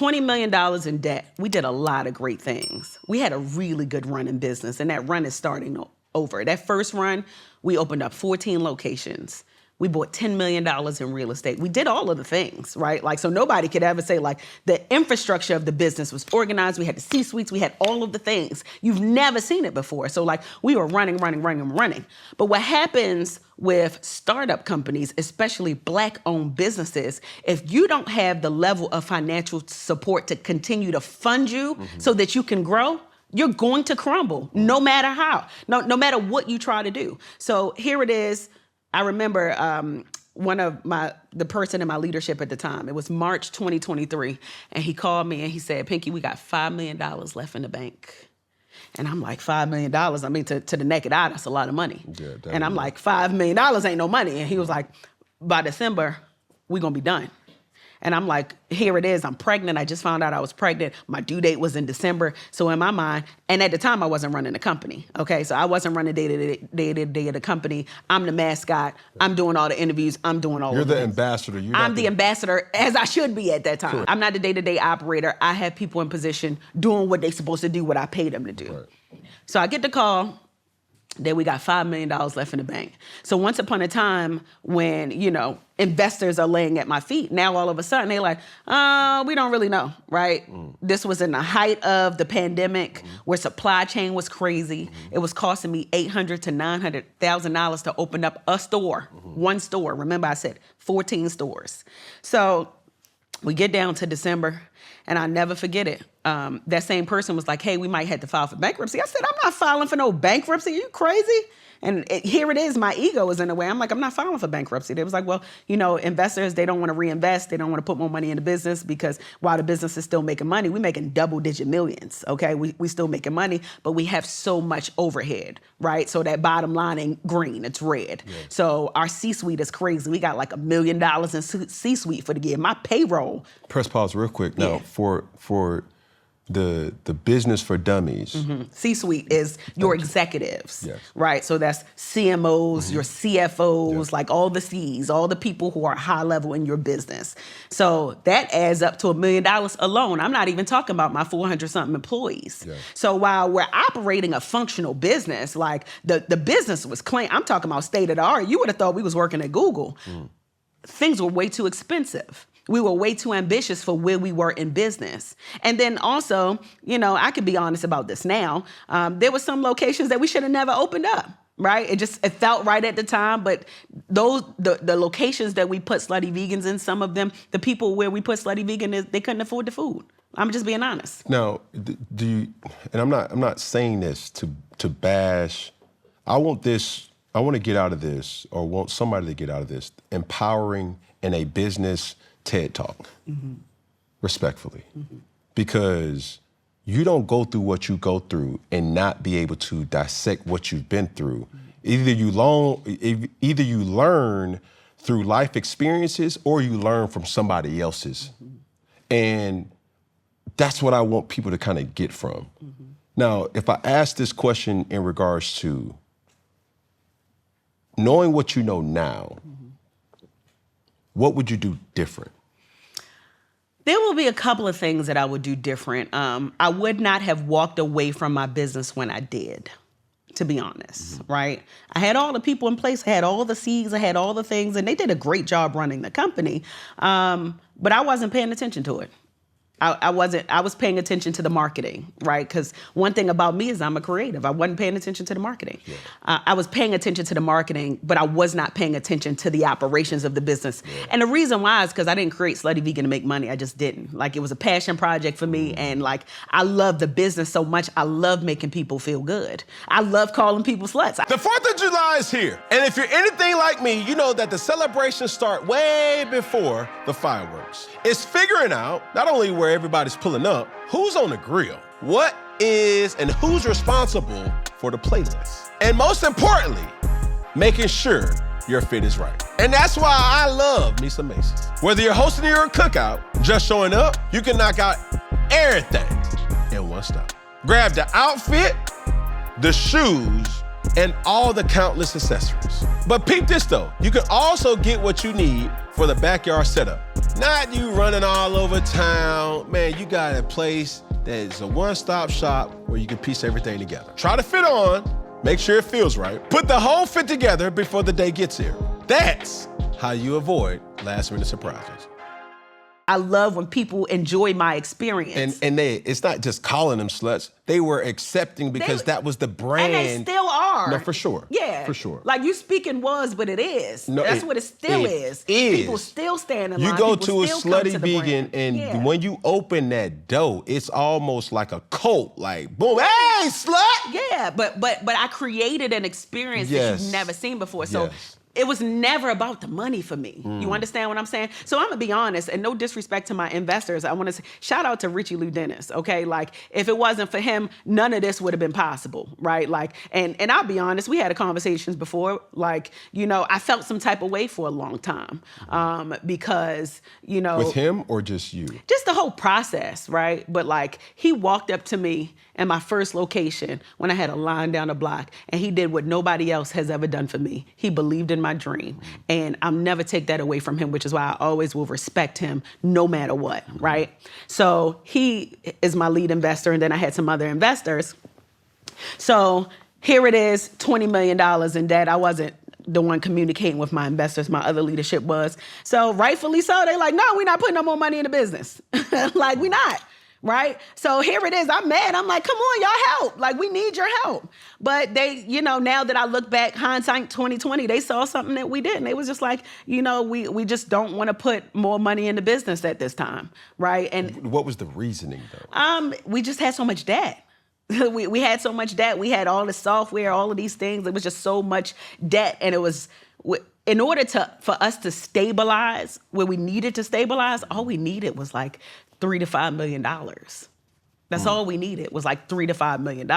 $20 million in debt. We did a lot of great things. We had a really good run in business, and that run is starting over. That first run, we opened up 14 locations. We bought $10 million in real estate. We did all of the things, right? Like, so nobody could ever say, like, the infrastructure of the business was organized. We had the C-suites. We had all of the things. You've never seen it before. So, like, we were running. But what happens with startup companies, especially Black-owned businesses, if you don't have the level of financial support to continue to fund you so that you can grow, you're going to crumble, no matter how, no matter what you try to do. So here it is. I remember the person in my leadership at the time, it was March 2023, and he called me and he said, Pinky, we got $5 million left in the bank. And I'm like, $5 million? I mean, to the naked eye, that's a lot of money. Yeah, and I'm like, $5 million ain't no money. And he was like, by December, we're gonna be done. And I'm like, here it is, I'm pregnant. I just found out I was pregnant. My due date was in December. So in my mind, and at the time I wasn't running the company, okay? So I wasn't running day-to-day of the company. I'm the mascot. I'm doing all the interviews. I'm doing all of it. You're the ambassador. I'm the ambassador, as I should be at that time. Correct. I'm not the day-to-day operator. I have people in position doing what they're supposed to do, what I paid them to do. Right. So I get the call that we got $5 million left in the bank. So once upon a time when, investors are laying at my feet, now all of a sudden they're like, we don't really know, right? This was in the height of the pandemic where supply chain was crazy. It was costing me $800,000 to $900,000 to open up a store, one store. Remember I said 14 stores. So we get down to December, and I'll never forget it. That same person was like, hey, we might have to file for bankruptcy. I said, I'm not filing for no bankruptcy. Are you crazy? And here it is, my ego is in the way. I'm like, I'm not filing for bankruptcy. They was like, well, investors, they don't want to reinvest. They don't want to put more money in the business because while the business is still making money, we're making double-digit millions, okay? We still making money, but we have so much overhead, right? So that bottom line ain't green, it's red. Yeah. So our C-suite is crazy. We got like $1 million in C-suite for the year. My payroll. Press pause real quick. Now, for the business for dummies. C-suite is your executives, right? So that's CMOs, your CFOs, like all the Cs, all the people who are high level in your business. So that adds up to $1 million alone. I'm not even talking about my 400-something employees. Yeah. So while we're operating a functional business, like the business was clean, I'm talking about state of the art. You would have thought we was working at Google. Things were way too expensive. We were way too ambitious for where we were in business. And then also, I could be honest about this now. There were some locations that we should have never opened up, right? It felt right at the time, but the locations that we put Slutty Vegans in, some of them, the people where we put Slutty Vegan, they couldn't afford the food. I'm just being honest. Now, do you, and I'm not saying this to bash, I want to get out of this, or want somebody to get out of this, empowering in a business TED Talk, respectfully, because you don't go through what you go through and not be able to dissect what you've been through. Either you learn through life experiences or you learn from somebody else's. And that's what I want people to kind of get from. Now, if I ask this question in regards to knowing what you know now, what would you do different? There will be a couple of things that I would do different. I would not have walked away from my business when I did, to be honest, right? I had all the people in place, I had all the C's, I had all the things, and they did a great job running the company, but I wasn't paying attention to it. I was paying attention to the marketing, right? Because one thing about me is I'm a creative. I wasn't paying attention to the marketing. Yeah. I was paying attention to the marketing, but I was not paying attention to the operations of the business. Yeah. And the reason why is because I didn't create Slutty Vegan to make money. I just didn't. Like, it was a passion project for me. And like, I love the business so much. I love making people feel good. I love calling people sluts. The 4th of July is here. And if you're anything like me, you know that the celebrations start way before the fireworks. It's figuring out not only where everybody's pulling up, who's on the grill, what is and who's responsible for the playlist, and most importantly, making sure your fit is right. And that's why I love me some Macy's. Whether you're hosting your cookout, just showing up, you can knock out everything in one stop. Grab the outfit, the shoes, and all the countless accessories. But peep this though, you can also get what you need for the backyard setup. Not you running all over town. Man, you got a place that is a one-stop shop where you can piece everything together. Try to fit on, make sure it feels right. Put the whole fit together before the day gets here. That's how you avoid last-minute surprises. I love when people enjoy my experience. And it's not just calling them sluts. They were accepting because that was the brand. And they still are. No, for sure. Yeah. For sure. Like you speaking was, but it is. No, that's what it still is. People still stand in line. You go People to a still come Slutty to the Vegan, brand. and when you open that door, it's almost like a cult. Like, boom, hey, slut! Yeah, but I created an experience that you've never seen before. So it was never about the money for me. You understand what I'm saying? So I'm gonna be honest, and no disrespect to my investors, I wanna say, shout out to Richie Lou Dennis, okay? Like, if it wasn't for him, none of this would have been possible, right? Like, and I'll be honest, we had conversations before, like, you know, I felt some type of way for a long time because, you know. With him or just you? Just the whole process, right? But like, he walked up to me in my first location when I had a line down the block, and he did what nobody else has ever done for me. He believed in my dream, and I'll never take that away from him, which is why I always will respect him no matter what, right? So he is my lead investor, and then I had some other investors. So here it is, $20 million in debt. I wasn't the one communicating with my investors, my other leadership was. So rightfully so, they like, no, we're not putting no more money in the business. Like, we're not. Right? So here it is. I'm mad. I'm like, come on, y'all help. Like, we need your help. But they, you know, now that I look back, hindsight 2020, they saw something that we didn't. They was just like, you know, we just don't want to put more money in the business at this time. Right? And what was the reasoning though? We just had so much debt. we had so much debt. We had all the software, all of these things. It was just so much debt. And it was, in order for us to stabilize where we needed to stabilize, all we needed was like $3 to $5 million. That's all we needed was like $3 to $5 million.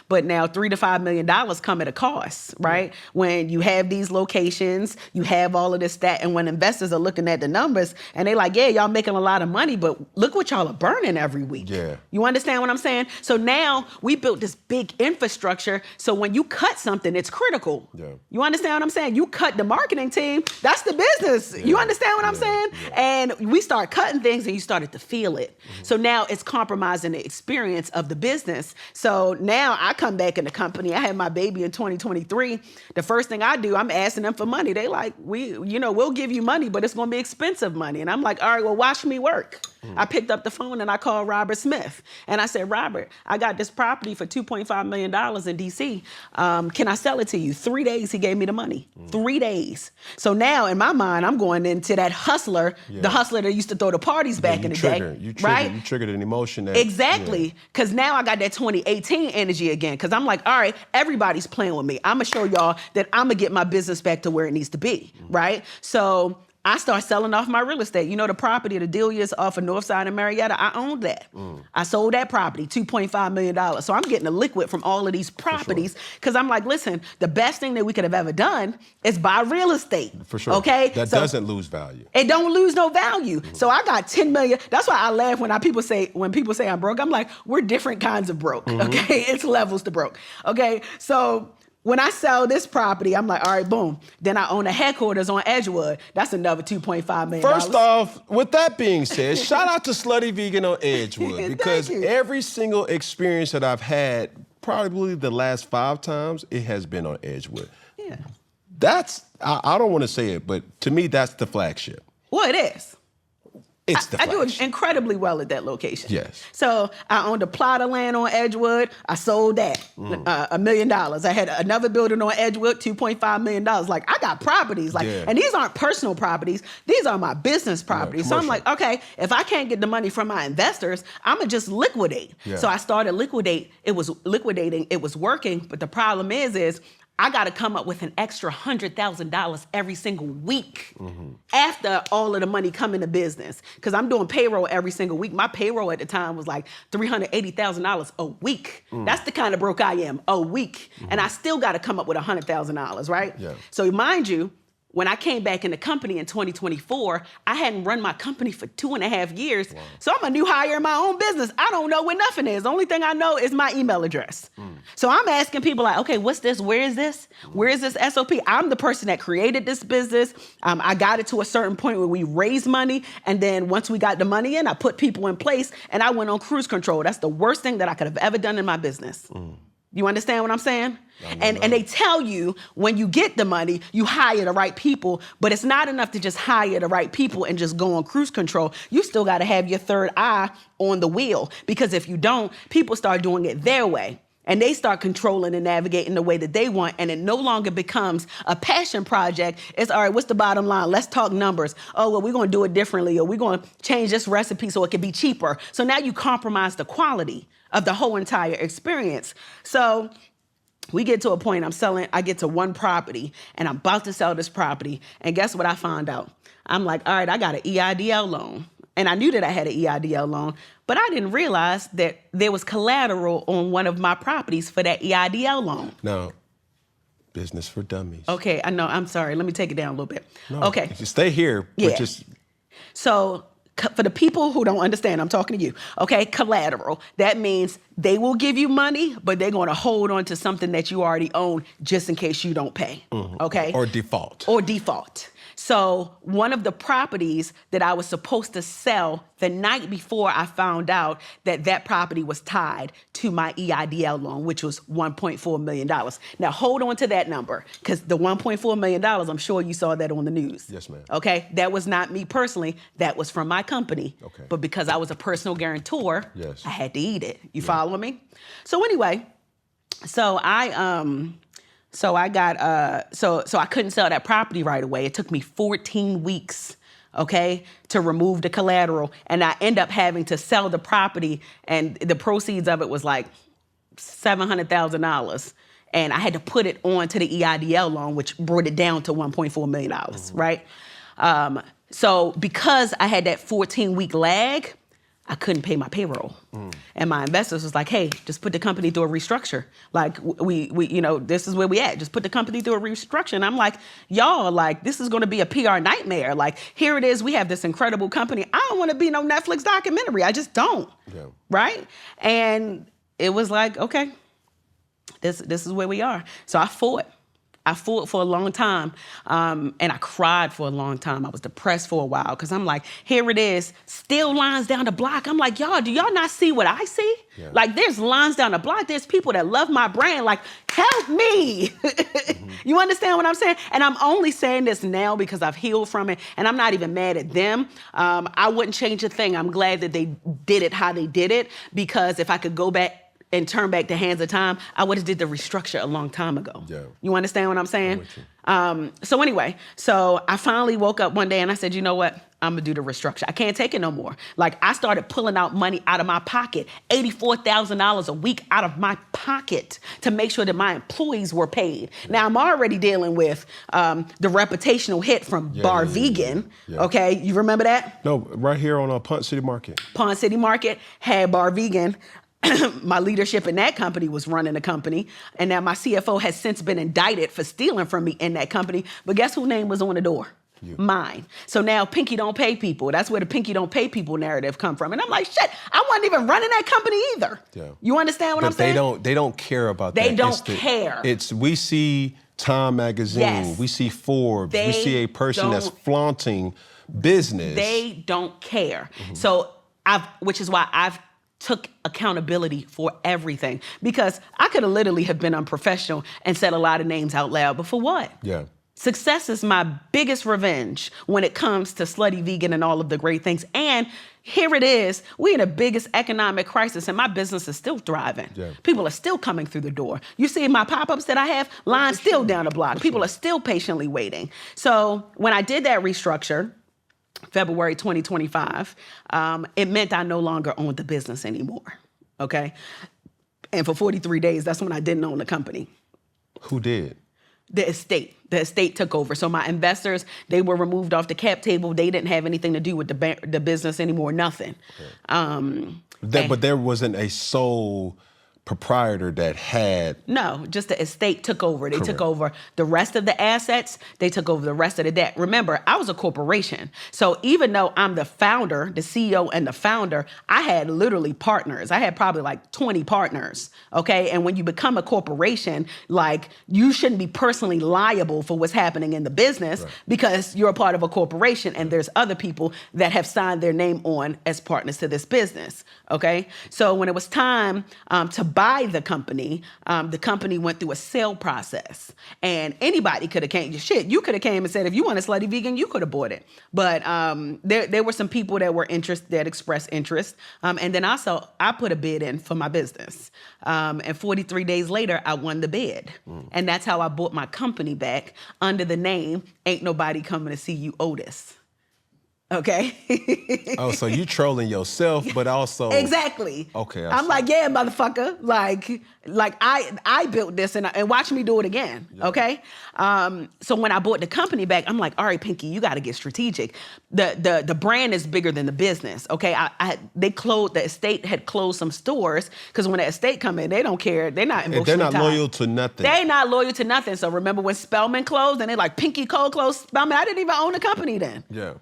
But now $3 to $5 million come at a cost, right? When you have these locations, you have all of this stat, and when investors are looking at the numbers and they like, yeah, y'all making a lot of money, but look what y'all are burning every week. Yeah. You understand what I'm saying? So now we built this big infrastructure. So when you cut something, it's critical. Yeah. You understand what I'm saying? You cut the marketing team, that's the business. Yeah. You understand what I'm saying? Yeah. And we start cutting things and you started to feel it. So now it's compromising the experience of the business. So now I come back in the company. I had my baby in 2023. The first thing I do, I'm asking them for money. They like, we'll give you money, but it's going to be expensive money. And I'm like, all right, well, watch me work. I picked up the phone and I called Robert Smith. And I said, Robert, I got this property for $2.5 million in DC. Can I sell it to you? 3 days, he gave me the money. 3 days. So now in my mind, I'm going into that hustler, the hustler that used to throw the parties back in the day. Right? You triggered an emotion. Exactly. Because now I got that 2018 energy again. Because I'm like, all right, everybody's playing with me. I'm going to show y'all that I'm going to get my business back to where it needs to be. Right? So I start selling off my real estate. You know, the property, the Delia's off of Northside and Marietta, I owned that. I sold that property, $2.5 million. So I'm getting a liquid from all of these properties because I'm like, listen, the best thing that we could have ever done is buy real estate. For sure. Okay? That doesn't lose value. It don't lose no value. So I got 10 million. That's why I laugh when people say I'm broke. I'm like, we're different kinds of broke. Okay? It's levels to broke. Okay? So when I sell this property, I'm like, all right, boom. Then I own a headquarters on Edgewood. That's another $2.5 million. First off, with that being said, shout out to Slutty Vegan on Edgewood because every single experience that I've had, probably the last 5 times, it has been on Edgewood. Yeah. I don't want to say it, but to me, that's the flagship. Well, it is. It's the flagship. I do incredibly well at that location. Yes. So I owned a plot of land on Edgewood. I sold that, $1 million. I had another building on Edgewood, $2.5 million. Like, I got properties. Like, and these aren't personal properties. These are my business properties. So I'm like, okay, if I can't get the money from my investors, I'm going to just liquidate. Yeah. So I started liquidating. It was working. But the problem is I got to come up with an extra $100,000 every single week after all of the money come into business. Because I'm doing payroll every single week. My payroll at the time was like $380,000 a week. That's the kind of broke I am, a week. And I still got to come up with $100,000, right? Yeah. So mind you, when I came back in the company in 2024, I hadn't run my company for 2.5 years. Wow. So I'm a new hire in my own business. I don't know where nothing is. The only thing I know is my email address. So I'm asking people like, okay, what's this? Where is this? Where is this SOP? I'm the person that created this business. I got it to a certain point where we raised money. And then once we got the money in, I put people in place and I went on cruise control. That's the worst thing that I could have ever done in my business. You understand what I'm saying? And they tell you when you get the money, you hire the right people, but it's not enough to just hire the right people and just go on cruise control. You still got to have your third eye on the wheel, because if you don't, people start doing it their way. And they start controlling and navigating the way that they want, and it no longer becomes a passion project. It's, all right, what's the bottom line? Let's talk numbers. Oh, well, we're going to do it differently, or we're going to change this recipe so it can be cheaper. So now you compromise the quality of the whole entire experience. So we get to a point, I get to one property, and I'm about to sell this property, and guess what I found out? I'm like, all right, I got an EIDL loan. And I knew that I had an EIDL loan, but I didn't realize that there was collateral on one of my properties for that EIDL loan. Now, business for dummies. Okay, I know, I'm sorry. Let me take it down a little bit. No, okay. Stay here, but just... So for the people who don't understand, I'm talking to you, okay, collateral. That means they will give you money, but they're going to hold on to something that you already own just in case you don't pay, okay? Or default. Or default. So one of the properties that I was supposed to sell the night before I found out that that property was tied to my EIDL loan, which was $1.4 million. Now, hold on to that number, because the $1.4 million, I'm sure you saw that on the news. Yes, ma'am. Okay? That was not me personally. That was from my company. Okay. But because I was a personal guarantor, yes, I had to eat it. You following me? So anyway, so I couldn't sell that property right away. It took me 14 weeks, okay, to remove the collateral. And I end up having to sell the property, and the proceeds of it was like $700,000. And I had to put it on to the EIDL loan, which brought it down to $1.4 million, right? So because I had that 14-week lag, I couldn't pay my payroll. And my investors was like, hey, just put the company through a restructure. Like, we this is where we at. Just put the company through a restructure. And I'm like, y'all, like, this is going to be a PR nightmare. Like, here it is. We have this incredible company. I don't want to be no Netflix documentary. I just don't. Yeah. Right? And it was like, okay, this is where we are. So I fought. I fought for a long time, and I cried for a long time. I was depressed for a while, because I'm like, here it is, still lines down the block. I'm like, y'all, do y'all not see what I see? Yeah. Like, there's lines down the block. There's people that love my brand. Like, help me. You understand what I'm saying? And I'm only saying this now because I've healed from it, and I'm not even mad at them. I wouldn't change a thing. I'm glad that they did it how they did it, because if I could go back and turn back the hands of time, I would have did the restructure a long time ago. Yeah. You understand what I'm saying? So anyway, so I finally woke up one day and I said, you know what? I'm gonna do the restructure. I can't take it no more. Like, I started pulling out money out of my pocket, $84,000 a week out of my pocket, to make sure that my employees were paid. Yeah. Now, I'm already dealing with the reputational hit from Bar Vegan. Yeah. Okay, you remember that? No, right here on Pont City Market. Pont City Market had Bar Vegan. My leadership in that company was running the company. And now my CFO has since been indicted for stealing from me in that company. But guess whose name was on the door? You. Mine. So now Pinky don't pay people. That's where the Pinky don't pay people narrative come from. And I'm like, shit, I wasn't even running that company either. Yeah. You understand what I'm saying? They don't care about that. They don't care. We see Time Magazine. Yes. We see Forbes. We see a person that's flaunting business. They don't care. So which is why I've took accountability for everything, because I could have literally have been unprofessional and said a lot of names out loud, but for what? Yeah. Success is my biggest revenge when it comes to Slutty Vegan and all of the great things. And here it is, we're in the biggest economic crisis and my business is still thriving. Yeah. People are still coming through the door. You see my pop-ups that I have, lines still down the block. People are still patiently waiting. So when I did that restructure, February 2025, it meant I no longer owned the business anymore, okay? And for 43 days, that's when I didn't own the company. Who did? The estate. The estate took over. So my investors, they were removed off the cap table. They didn't have anything to do with the business anymore, nothing. Okay. But there wasn't a sole proprietor that had... No, just the estate took over. They Correct. took over the rest of the assets. They took over the rest of the debt. Remember, I was a corporation. So even though I'm the founder, the CEO and the founder, I had literally partners. I had probably like 20 partners, okay? And when you become a corporation, like, you shouldn't be personally liable for what's happening in the business because you're a part of a corporation and there's other people that have signed their name on as partners to this business, okay? So when it was time to buy the company went through a sale process, and anybody could have came. You could have came and said, if you want a Slutty Vegan, you could have bought it. But there were some people that were interested, that expressed interest, and then also I put a bid in for my business, and 43 days later I won the bid, and that's how I bought my company back under the name Ain't Nobody Coming to See You, Otis. Okay. Oh, so you trolling yourself, but also... Exactly. Okay. I'm like, yeah, motherfucker. Like I built this and watch me do it again. Yeah. Okay. So when I bought the company back, I'm like, all right, Pinky, you got to get strategic. The brand is bigger than the business. Okay. The estate had closed some stores because when the estate come in, they don't care. They're not emotionally They're not tied. loyal to nothing. They're not loyal to nothing. So remember when Spellman closed and they like Pinky Cole closed Spellman? I didn't even own the company then. Yeah.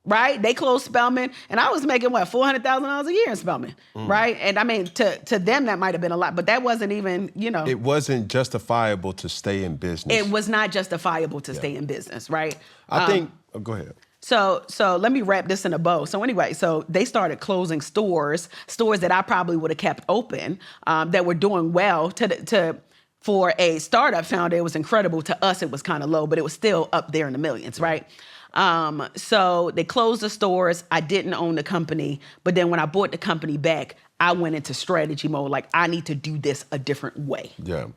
Right? They closed Spellman, and I was making, what, $400,000 a year in Spellman, right? And I mean, to them, that might have been a lot, but that wasn't even, It wasn't justifiable to stay in business. It was not justifiable to stay in business, right? I think, go ahead. So let me wrap this in a bow. So anyway, so they started closing stores that I probably would have kept open, that were doing well for a startup founder. It was incredible. To us, it was kind of low, but it was still up there in the millions, right? So they closed the stores. I didn't own the company. But then when I bought the company back, I went into strategy mode. Like, I need to do this a different way. Yeah.